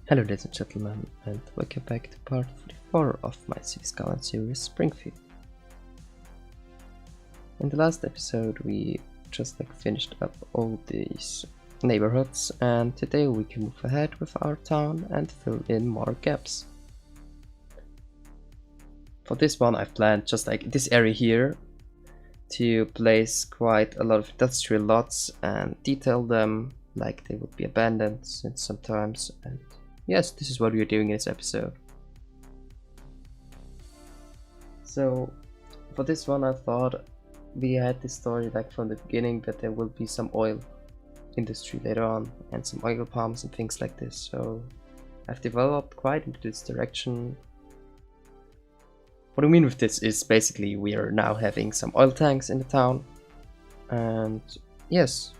Hello ladies and gentlemen, and welcome back to part 44 of my Cities Skylines Series Springfield. In the last episode we just finished up all these neighborhoods, and today we can move ahead with our town and fill in more gaps. For this one I've planned just this area here to place quite a lot of industrial lots and detail them like they would be abandoned since sometimes, and yes, this is what we are doing in this episode. So for this one I thought we had this story from the beginning that there will be some oil industry later on and some oil palms and things like this, so I've developed quite into this direction. What I mean with this is basically we are now having some oil tanks in the town, and yes,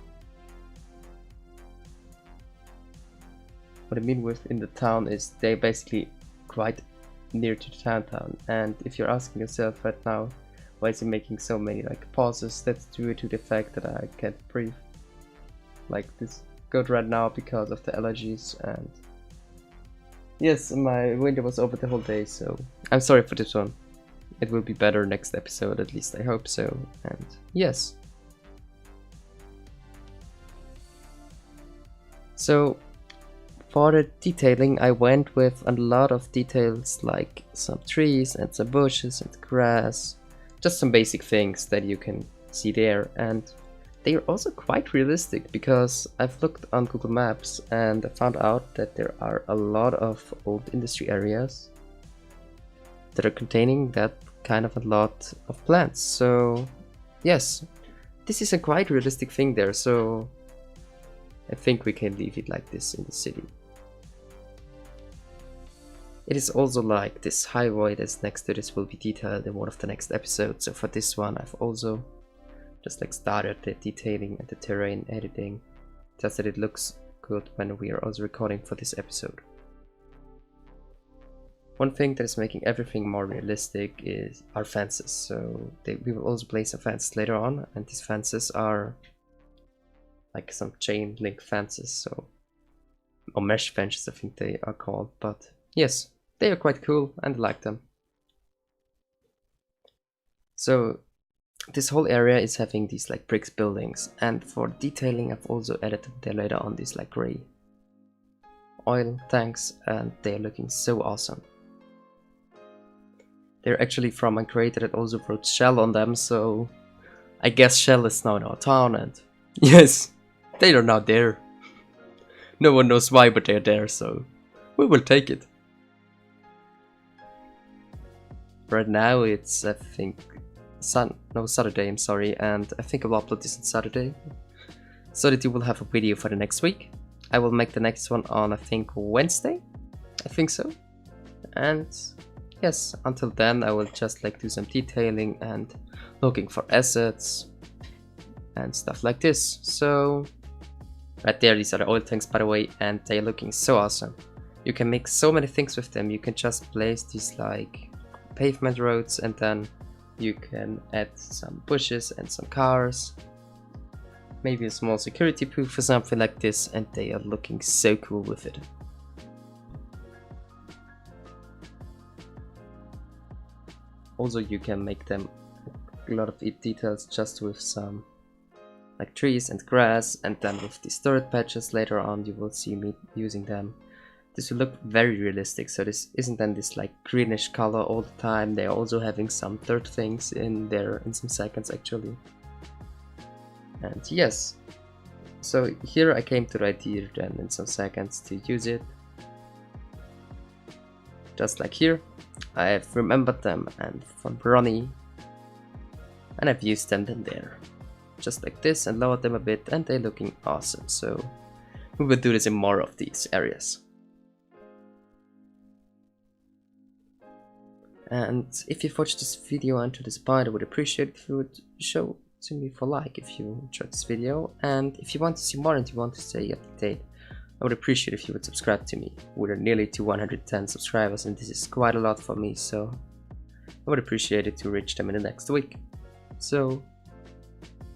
what I mean with in the town is they basically quite near to the downtown, and if you're asking yourself right now why is it making so many pauses, that's due to the fact that I can't breathe like this good right now because of the allergies, and yes, my window was over the whole day, so I'm sorry for this one. It will be better next episode, at least I hope so, and yes. So for the detailing I went with a lot of details like some trees and some bushes and grass, just some basic things that you can see there, and they are also quite realistic because I've looked on Google Maps and I found out that there are a lot of old industry areas that are containing that kind of a lot of plants. So yes, this is a quite realistic thing there, so I think we can leave it like this in the city. It is also like this highway that's next to this will be detailed in one of the next episodes, so for this one I've also just started the detailing and the terrain editing, just that it looks good when we are also recording for this episode. One thing that is making everything more realistic is our fences, so we will also place some fences later on, and these fences are like some chain link fences, so or mesh fences I think they are called, but yes, they are quite cool and I like them. So this whole area is having these bricks buildings, and for detailing I've also added there later on these gray oil tanks, and they are looking so awesome. They're actually from a creator that also wrote Shell on them, so I guess Shell is now in our town, and yes, they are now there. No one knows why, but they're there, so we will take it. Right now it's I think Saturday, I'm sorry, and I think I'll upload this on Saturday so that you will have a video for the next week. I will make the next one on I think Wednesday, I think so, and yes, until then I will just do some detailing and looking for assets and stuff like this. So right there, these are the oil tanks by the way, and they're looking so awesome. You can make so many things with them. You can just place these pavement roads, and then you can add some bushes and some cars, maybe a small security booth or something like this, and they are looking so cool with it. Also you can make them a lot of details just with some trees and grass, and then with these dirt patches later on you will see me using them. This will look very realistic, so this isn't then this greenish color all the time. They're also having some dirt things in there in some seconds actually. And yes, so here I came to the idea then in some seconds to use it. Just like here, I have remembered them and from Ronnie, and I've used them then there. Just like this, and lowered them a bit, and they're looking awesome, so we will do this in more of these areas. And if you've watched this video until this point, I would appreciate it if you would show to me for if you enjoyed this video, and if you want to see more and you want to stay up to date, I would appreciate if you would subscribe to me. We're nearly to 110 subscribers, and this is quite a lot for me, so I would appreciate it to reach them in the next week. So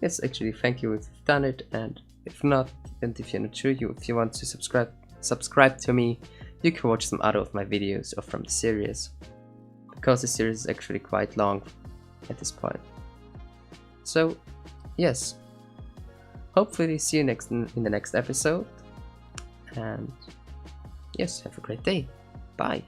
yes, actually thank you if you've done it, and if not, and if you're not sure, if you want to subscribe to me, you can watch some other of my videos or from the series, because the series is actually quite long at this point. So yes, hopefully see you in the next episode, and yes, have a great day. Bye.